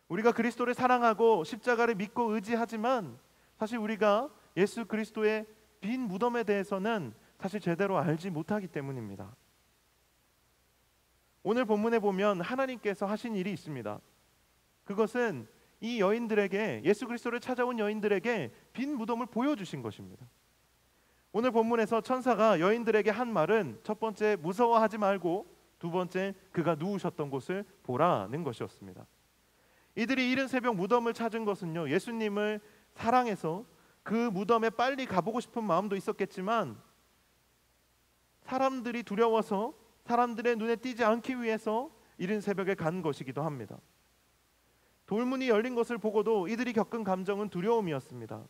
우리가 그리스도를 사랑하고 십자가를 믿고 의지하지만 사실 우리가 예수 그리스도의 빈 무덤에 대해서는 사실 제대로 알지 못하기 때문입니다. 오늘 본문에 보면 하나님께서 하신 일이 있습니다. 그것은 이 여인들에게, 예수 그리스도를 찾아온 여인들에게 빈 무덤을 보여주신 것입니다. 오늘 본문에서 천사가 여인들에게 한 말은 첫 번째, 무서워하지 말고, 두 번째, 그가 누우셨던 곳을 보라는 것이었습니다. 이들이 이른 새벽 무덤을 찾은 것은요, 예수님을 사랑해서 그 무덤에 빨리 가보고 싶은 마음도 있었겠지만 사람들이 두려워서 사람들의 눈에 띄지 않기 위해서 이른 새벽에 간 것이기도 합니다. 돌문이 열린 것을 보고도 이들이 겪은 감정은 두려움이었습니다.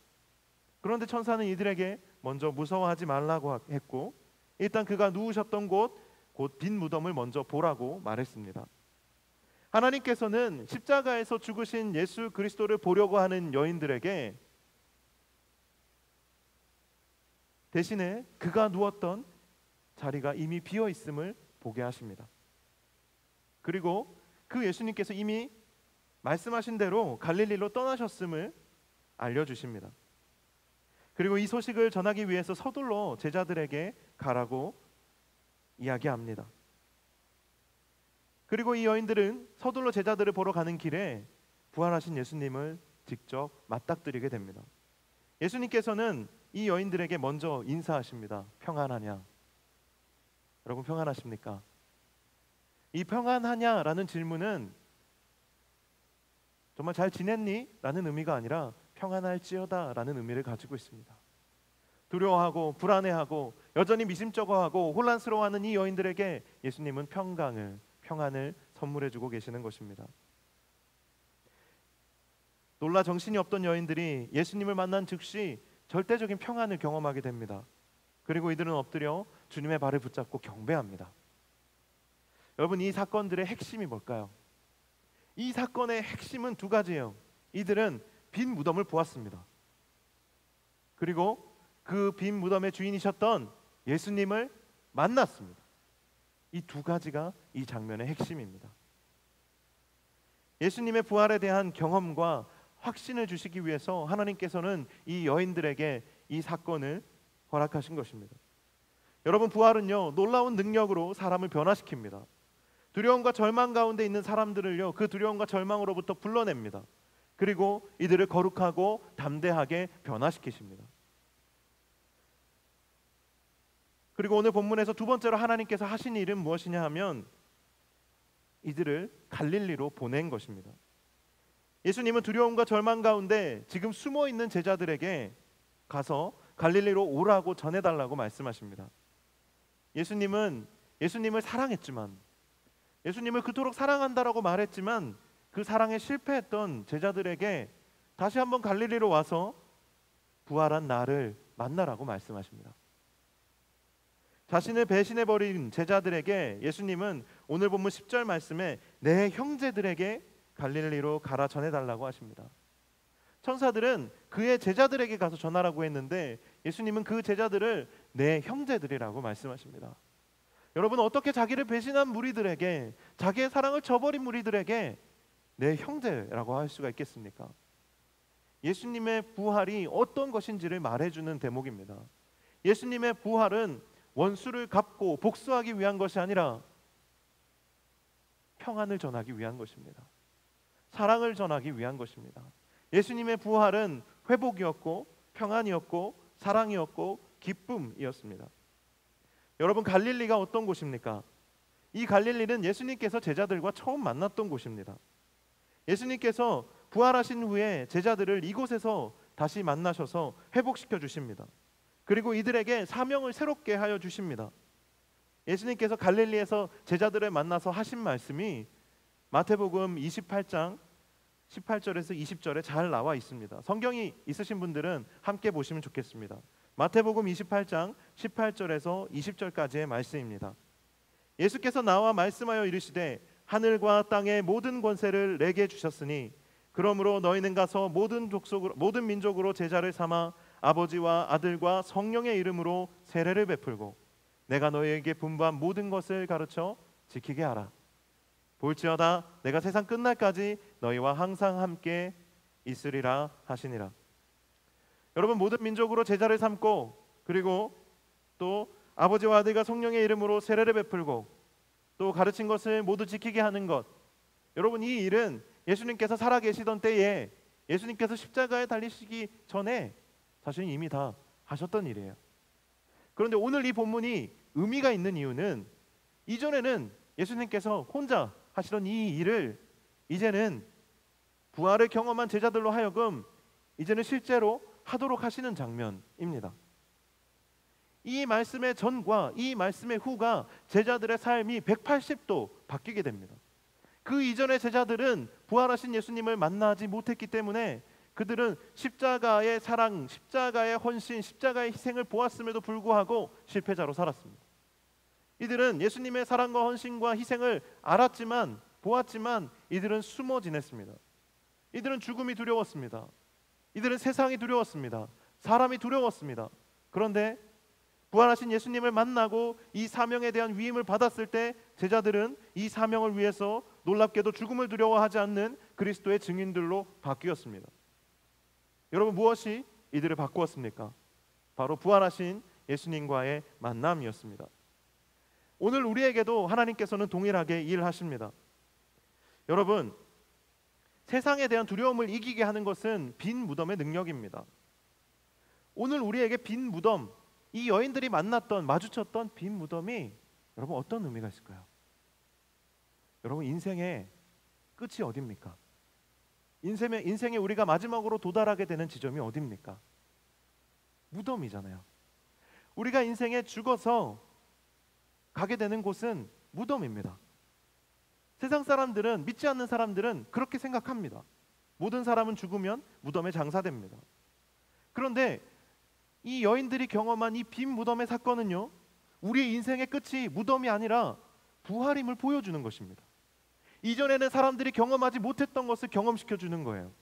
그런데 천사는 이들에게 먼저 무서워하지 말라고 했고, 일단 그가 누우셨던 곳, 곧 빈 무덤을 먼저 보라고 말했습니다. 하나님께서는 십자가에서 죽으신 예수 그리스도를 보려고 하는 여인들에게 대신에 그가 누웠던 자리가 이미 비어 있음을 보게 하십니다. 그리고 그 예수님께서 이미 말씀하신 대로 갈릴리로 떠나셨음을 알려주십니다. 그리고 이 소식을 전하기 위해서 서둘러 제자들에게 가라고 이야기합니다. 그리고 이 여인들은 서둘러 제자들을 보러 가는 길에 부활하신 예수님을 직접 맞닥뜨리게 됩니다. 예수님께서는 이 여인들에게 먼저 인사하십니다. 평안하냐? 여러분 평안하십니까? 이 평안하냐라는 질문은 정말 잘 지냈니? 라는 의미가 아니라 평안할지어다 라는 의미를 가지고 있습니다. 두려워하고 불안해하고 여전히 미심쩍어하고 혼란스러워하는 이 여인들에게 예수님은 평안을 선물해주고 계시는 것입니다. 놀라 정신이 없던 여인들이 예수님을 만난 즉시 절대적인 평안을 경험하게 됩니다. 그리고 이들은 엎드려 주님의 발을 붙잡고 경배합니다. 여러분, 이 사건들의 핵심이 뭘까요? 이 사건의 핵심은 두 가지예요. 이들은 빈 무덤을 보았습니다. 그리고 그 빈 무덤의 주인이셨던 예수님을 만났습니다. 이 두 가지가 이 장면의 핵심입니다. 예수님의 부활에 대한 경험과 확신을 주시기 위해서 하나님께서는 이 여인들에게 이 사건을 허락하신 것입니다. 여러분, 부활은요, 놀라운 능력으로 사람을 변화시킵니다. 두려움과 절망 가운데 있는 사람들을요, 그 두려움과 절망으로부터 불러냅니다. 그리고 이들을 거룩하고 담대하게 변화시키십니다. 그리고 오늘 본문에서 두 번째로 하나님께서 하신 일은 무엇이냐 하면 이들을 갈릴리로 보낸 것입니다. 예수님은 두려움과 절망 가운데 지금 숨어 있는 제자들에게 가서 갈릴리로 오라고 전해달라고 말씀하십니다. 예수님을 사랑했지만, 예수님을 그토록 사랑한다라고 말했지만 그 사랑에 실패했던 제자들에게 다시 한번 갈릴리로 와서 부활한 나를 만나라고 말씀하십니다. 자신을 배신해버린 제자들에게 예수님은 오늘 본문 10절 말씀에 내 형제들에게 갈릴리로 가라 전해달라고 하십니다. 천사들은 그의 제자들에게 가서 전하라고 했는데 예수님은 그 제자들을 내 형제들이라고 말씀하십니다. 여러분, 어떻게 자기를 배신한 무리들에게, 자기의 사랑을 저버린 무리들에게 내 형제라고 할 수가 있겠습니까? 예수님의 부활이 어떤 것인지를 말해주는 대목입니다. 예수님의 부활은 원수를 갚고 복수하기 위한 것이 아니라 평안을 전하기 위한 것입니다. 사랑을 전하기 위한 것입니다. 예수님의 부활은 회복이었고 평안이었고 사랑이었고 기쁨이었습니다. 여러분, 갈릴리가 어떤 곳입니까? 이 갈릴리는 예수님께서 제자들과 처음 만났던 곳입니다. 예수님께서 부활하신 후에 제자들을 이곳에서 다시 만나셔서 회복시켜 주십니다. 그리고 이들에게 사명을 새롭게 하여 주십니다. 예수님께서 갈릴리에서 제자들을 만나서 하신 말씀이 마태복음 28장 18절에서 20절에 잘 나와 있습니다. 성경이 있으신 분들은 함께 보시면 좋겠습니다. 마태복음 28장 18절에서 20절까지의 말씀입니다. 예수께서 나와 말씀하여 이르시되 하늘과 땅의 모든 권세를 내게 주셨으니 그러므로 너희는 가서 모든 민족으로 제자를 삼아 아버지와 아들과 성령의 이름으로 세례를 베풀고 내가 너희에게 분부한 모든 것을 가르쳐 지키게 하라. 볼지어다 내가 세상 끝날까지 너희와 항상 함께 있으리라 하시니라. 여러분, 모든 민족으로 제자를 삼고, 그리고 또 아버지와 아들과 성령의 이름으로 세례를 베풀고, 또 가르친 것을 모두 지키게 하는 것, 여러분, 이 일은 예수님께서 살아계시던 때에, 예수님께서 십자가에 달리시기 전에 사실 이미 다 하셨던 일이에요. 그런데 오늘 이 본문이 의미가 있는 이유는, 이전에는 예수님께서 혼자 하시던 이 일을 이제는 부활을 경험한 제자들로 하여금 이제는 실제로 하도록 하시는 장면입니다. 이 말씀의 전과 이 말씀의 후가 제자들의 삶이 180도 바뀌게 됩니다. 그 이전의 제자들은 부활하신 예수님을 만나지 못했기 때문에 그들은 십자가의 사랑, 십자가의 헌신, 십자가의 희생을 보았음에도 불구하고 실패자로 살았습니다. 이들은 예수님의 사랑과 헌신과 희생을 알았지만, 보았지만 이들은 숨어 지냈습니다. 이들은 죽음이 두려웠습니다. 이들은 세상이 두려웠습니다. 사람이 두려웠습니다. 그런데 부활하신 예수님을 만나고 이 사명에 대한 위임을 받았을 때 제자들은 이 사명을 위해서 놀랍게도 죽음을 두려워하지 않는 그리스도의 증인들로 바뀌었습니다. 여러분, 무엇이 이들을 바꾸었습니까? 바로 부활하신 예수님과의 만남이었습니다. 오늘 우리에게도 하나님께서는 동일하게 일하십니다. 여러분, 세상에 대한 두려움을 이기게 하는 것은 빈 무덤의 능력입니다. 오늘 우리에게 빈 무덤, 이 여인들이 만났던, 마주쳤던 빈 무덤이 여러분 어떤 의미가 있을까요? 여러분, 인생의 끝이 어딥니까? 인생에 우리가 마지막으로 도달하게 되는 지점이 어딥니까? 무덤이잖아요. 우리가 인생에 죽어서 가게 되는 곳은 무덤입니다. 세상 사람들은, 믿지 않는 사람들은 그렇게 생각합니다. 모든 사람은 죽으면 무덤에 장사됩니다. 그런데 이 여인들이 경험한 이 빈 무덤의 사건은요, 우리의 인생의 끝이 무덤이 아니라 부활임을 보여주는 것입니다. 이전에는 사람들이 경험하지 못했던 것을 경험시켜 주는 거예요.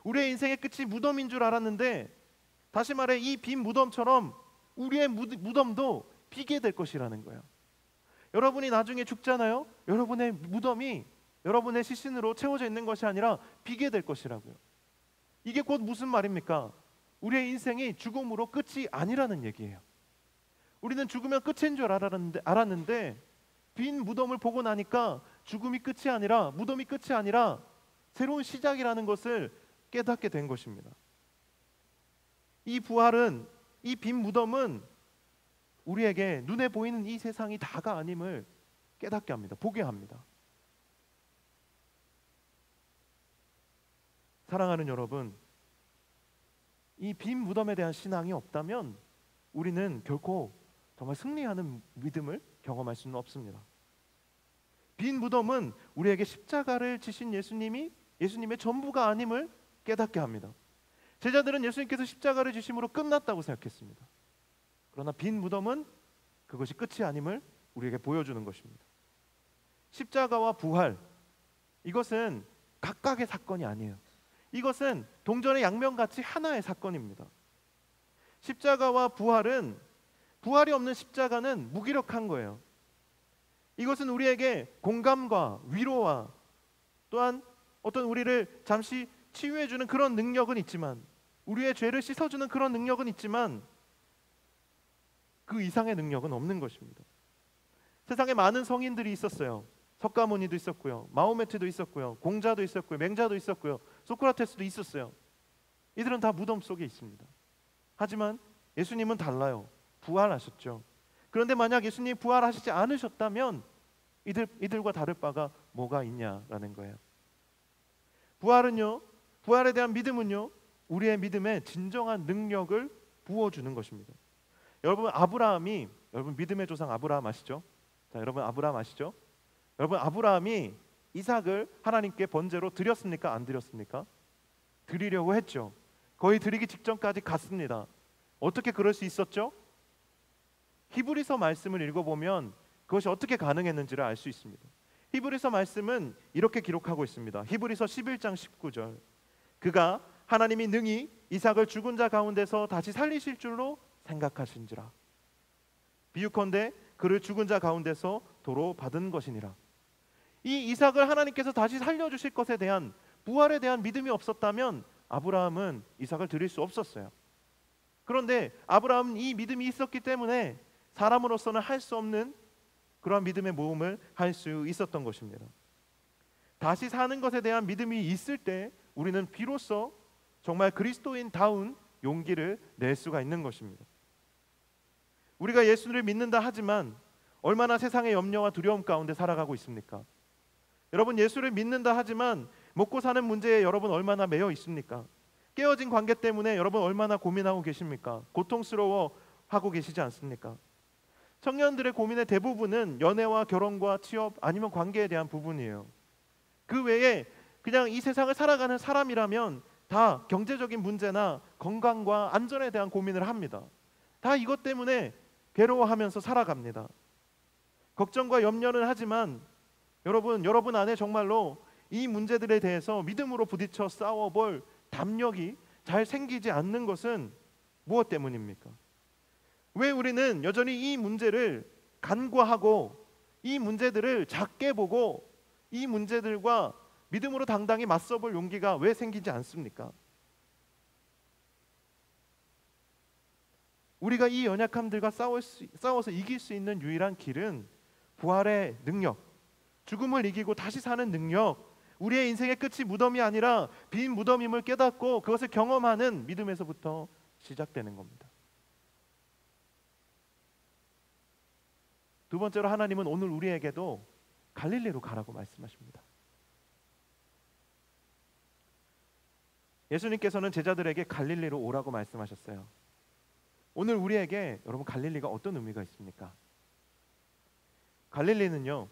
우리의 인생의 끝이 무덤인 줄 알았는데, 다시 말해 이 빈 무덤처럼 우리의 무덤도 비게 될 것이라는 거예요. 여러분이 나중에 죽잖아요. 여러분의 무덤이 여러분의 시신으로 채워져 있는 것이 아니라 비게 될 것이라고요. 이게 곧 무슨 말입니까? 우리의 인생이 죽음으로 끝이 아니라는 얘기예요. 우리는 죽으면 끝인 줄 알았는데 빈 무덤을 보고 나니까 죽음이 끝이 아니라, 무덤이 끝이 아니라 새로운 시작이라는 것을 깨닫게 된 것입니다. 이 부활은, 이 빈 무덤은 우리에게 눈에 보이는 이 세상이 다가 아님을 깨닫게 합니다. 보게 합니다. 사랑하는 여러분, 이 빈 무덤에 대한 신앙이 없다면 우리는 결코 정말 승리하는 믿음을 경험할 수는 없습니다. 빈 무덤은 우리에게 십자가를 지신 예수님이 예수님의 전부가 아님을 깨닫게 합니다. 제자들은 예수님께서 십자가를 지심으로 끝났다고 생각했습니다. 그러나 빈 무덤은 그것이 끝이 아님을 우리에게 보여주는 것입니다. 십자가와 부활, 이것은 각각의 사건이 아니에요. 이것은 동전의 양면같이 하나의 사건입니다. 십자가와 부활은, 부활이 없는 십자가는 무기력한 거예요. 이것은 우리에게 공감과 위로와 또한 어떤 우리를 잠시 치유해주는 그런 능력은 있지만, 우리의 죄를 씻어주는 그런 능력은 있지만 그 이상의 능력은 없는 것입니다. 세상에 많은 성인들이 있었어요. 석가모니도 있었고요, 마호메트도 있었고요, 공자도 있었고요, 맹자도 있었고요, 소크라테스도 있었어요. 이들은 다 무덤 속에 있습니다. 하지만 예수님은 달라요. 부활하셨죠. 그런데 만약 예수님이 부활하시지 않으셨다면 이들과 다를 바가 뭐가 있냐라는 거예요. 부활은요, 부활에 대한 믿음은요, 우리의 믿음에 진정한 능력을 부어주는 것입니다. 여러분, 여러분 믿음의 조상 아브라함 아시죠? 자, 여러분 아브라함 아시죠? 여러분, 아브라함이 이삭을 하나님께 번제로 드렸습니까? 안 드렸습니까? 드리려고 했죠. 거의 드리기 직전까지 갔습니다. 어떻게 그럴 수 있었죠? 히브리서 말씀을 읽어보면 그것이 어떻게 가능했는지를 알 수 있습니다. 히브리서 말씀은 이렇게 기록하고 있습니다. 히브리서 11장 19절, 그가 하나님이 능히 이삭을 죽은 자 가운데서 다시 살리실 줄로 생각하신지라. 비유컨대 그를 죽은 자 가운데서 도로 받은 것이니라. 이 이삭을 하나님께서 다시 살려주실 것에 대한, 부활에 대한 믿음이 없었다면 아브라함은 이삭을 드릴 수 없었어요. 그런데 아브라함은 이 믿음이 있었기 때문에 사람으로서는 할 수 없는 그러한 믿음의 모험을 할 수 있었던 것입니다. 다시 사는 것에 대한 믿음이 있을 때 우리는 비로소 정말 그리스도인다운 용기를 낼 수가 있는 것입니다. 우리가 예수를 믿는다 하지만 얼마나 세상의 염려와 두려움 가운데 살아가고 있습니까? 여러분, 예수를 믿는다 하지만 먹고 사는 문제에 여러분 얼마나 매여 있습니까? 깨어진 관계 때문에 여러분 얼마나 고민하고 계십니까? 고통스러워하고 계시지 않습니까? 청년들의 고민의 대부분은 연애와 결혼과 취업 아니면 관계에 대한 부분이에요. 그 외에 그냥 이 세상을 살아가는 사람이라면 다 경제적인 문제나 건강과 안전에 대한 고민을 합니다. 다 이것 때문에 괴로워하면서 살아갑니다. 걱정과 염려는 하지만 여러분 안에 정말로 이 문제들에 대해서 믿음으로 부딪혀 싸워볼 담력이 잘 생기지 않는 것은 무엇 때문입니까? 왜 우리는 여전히 이 문제를 간과하고 이 문제들을 작게 보고 이 문제들과 믿음으로 당당히 맞서볼 용기가 왜 생기지 않습니까? 우리가 이 연약함들과 싸워서 이길 수 있는 유일한 길은 부활의 능력, 죽음을 이기고 다시 사는 능력, 우리의 인생의 끝이 무덤이 아니라 빈 무덤임을 깨닫고 그것을 경험하는 믿음에서부터 시작되는 겁니다. 두 번째로 하나님은 오늘 우리에게도 갈릴리로 가라고 말씀하십니다. 예수님께서는 제자들에게 갈릴리로 오라고 말씀하셨어요. 오늘 우리에게 여러분 갈릴리가 어떤 의미가 있습니까? 갈릴리는요,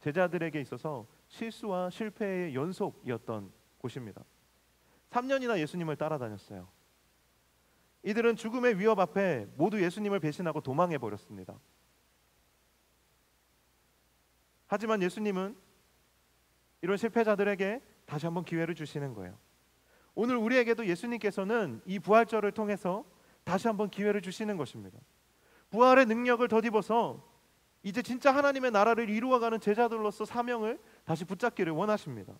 제자들에게 있어서 실수와 실패의 연속이었던 곳입니다. 3년이나 예수님을 따라다녔어요. 이들은 죽음의 위협 앞에 모두 예수님을 배신하고 도망해 버렸습니다. 하지만 예수님은 이런 실패자들에게 다시 한번 기회를 주시는 거예요. 오늘 우리에게도 예수님께서는 이 부활절을 통해서 다시 한번 기회를 주시는 것입니다. 부활의 능력을 덧입어서 이제 진짜 하나님의 나라를 이루어가는 제자들로서 사명을 다시 붙잡기를 원하십니다.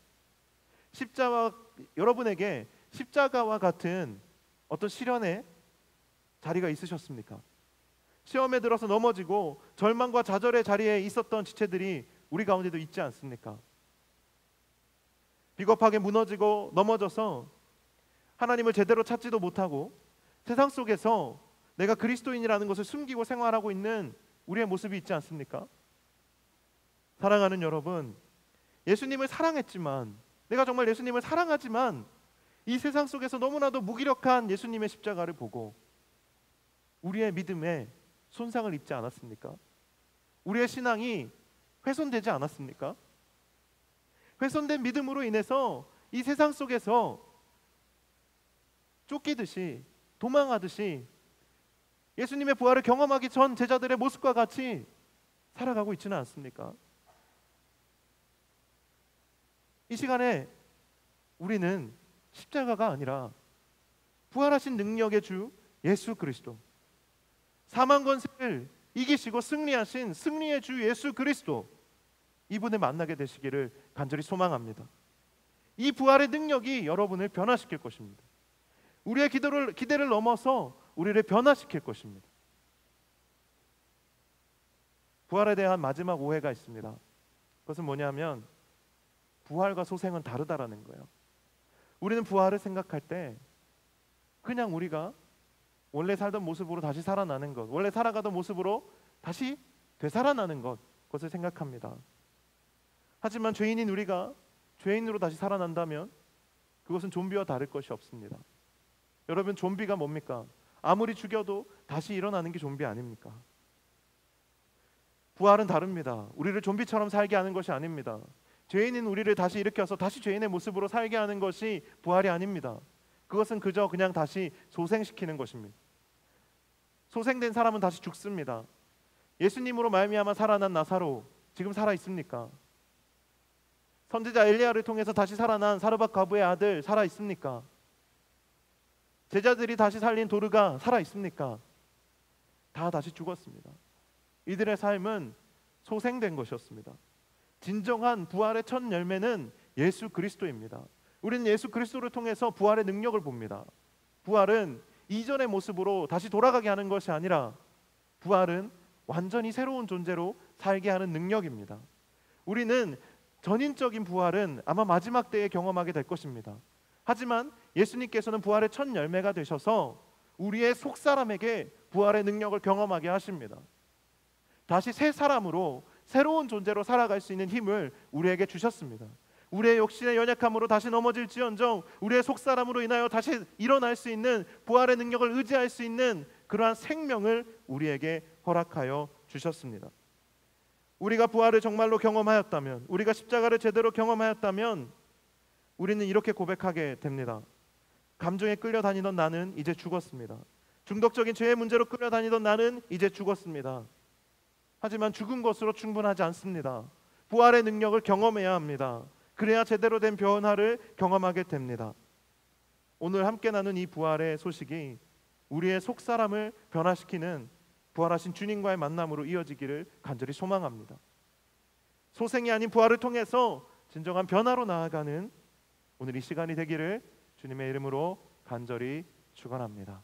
여러분에게 십자가와 같은 어떤 시련의 자리가 있으셨습니까? 시험에 들어서 넘어지고 절망과 좌절의 자리에 있었던 지체들이 우리 가운데도 있지 않습니까? 비겁하게 무너지고 넘어져서 하나님을 제대로 찾지도 못하고 세상 속에서 내가 그리스도인이라는 것을 숨기고 생활하고 있는 우리의 모습이 있지 않습니까? 사랑하는 여러분, 예수님을 사랑했지만, 내가 정말 예수님을 사랑하지만 이 세상 속에서 너무나도 무기력한 예수님의 십자가를 보고 우리의 믿음에 손상을 입지 않았습니까? 우리의 신앙이 훼손되지 않았습니까? 훼손된 믿음으로 인해서 이 세상 속에서 쫓기듯이 도망하듯이 예수님의 부활을 경험하기 전 제자들의 모습과 같이 살아가고 있지는 않습니까? 이 시간에 우리는 십자가가 아니라 부활하신 능력의 주 예수 그리스도, 사망 권세를 이기시고 승리하신 승리의 주 예수 그리스도, 이분을 만나게 되시기를 간절히 소망합니다. 이 부활의 능력이 여러분을 변화시킬 것입니다. 우리의 기대를 넘어서 우리를 변화시킬 것입니다. 부활에 대한 마지막 오해가 있습니다. 그것은 뭐냐면 부활과 소생은 다르다라는 거예요. 우리는 부활을 생각할 때 그냥 우리가 원래 살던 모습으로 다시 살아나는 것, 원래 살아가던 모습으로 다시 되살아나는 것, 그것을 생각합니다. 하지만 죄인인 우리가 죄인으로 다시 살아난다면 그것은 좀비와 다를 것이 없습니다. 여러분, 좀비가 뭡니까? 아무리 죽여도 다시 일어나는 게 좀비 아닙니까? 부활은 다릅니다. 우리를 좀비처럼 살게 하는 것이 아닙니다. 죄인인 우리를 다시 일으켜서 다시 죄인의 모습으로 살게 하는 것이 부활이 아닙니다. 그것은 그냥 다시 소생시키는 것입니다. 소생된 사람은 다시 죽습니다. 예수님으로 말미암아 살아난 나사로 지금 살아 있습니까? 선지자 엘리야를 통해서 다시 살아난 사르밧 과부의 아들 살아 있습니까? 제자들이 다시 살린 도르가 살아 있습니까? 다 다시 죽었습니다. 이들의 삶은 소생된 것이었습니다. 진정한 부활의 첫 열매는 예수 그리스도입니다. 우리는 예수 그리스도를 통해서 부활의 능력을 봅니다. 부활은 이전의 모습으로 다시 돌아가게 하는 것이 아니라 부활은 완전히 새로운 존재로 살게 하는 능력입니다. 우리는 전인적인 부활은 아마 마지막 때에 경험하게 될 것입니다. 하지만 예수님께서는 부활의 첫 열매가 되셔서 우리의 속사람에게 부활의 능력을 경험하게 하십니다. 다시 새 사람으로 새로운 존재로 살아갈 수 있는 힘을 우리에게 주셨습니다. 우리의 욕심의 연약함으로 다시 넘어질지언정 우리의 속사람으로 인하여 다시 일어날 수 있는 부활의 능력을 의지할 수 있는 그러한 생명을 우리에게 허락하여 주셨습니다. 우리가 부활을 정말로 경험하였다면, 우리가 십자가를 제대로 경험하였다면 우리는 이렇게 고백하게 됩니다. 감정에 끌려다니던 나는 이제 죽었습니다. 중독적인 죄의 문제로 끌려다니던 나는 이제 죽었습니다. 하지만 죽은 것으로 충분하지 않습니다. 부활의 능력을 경험해야 합니다. 그래야 제대로 된 변화를 경험하게 됩니다. 오늘 함께 나눈 이 부활의 소식이 우리의 속사람을 변화시키는 부활하신 주님과의 만남으로 이어지기를 간절히 소망합니다. 소생이 아닌 부활을 통해서 진정한 변화로 나아가는 오늘 이 시간이 되기를 주님의 이름으로 간절히 축원합니다.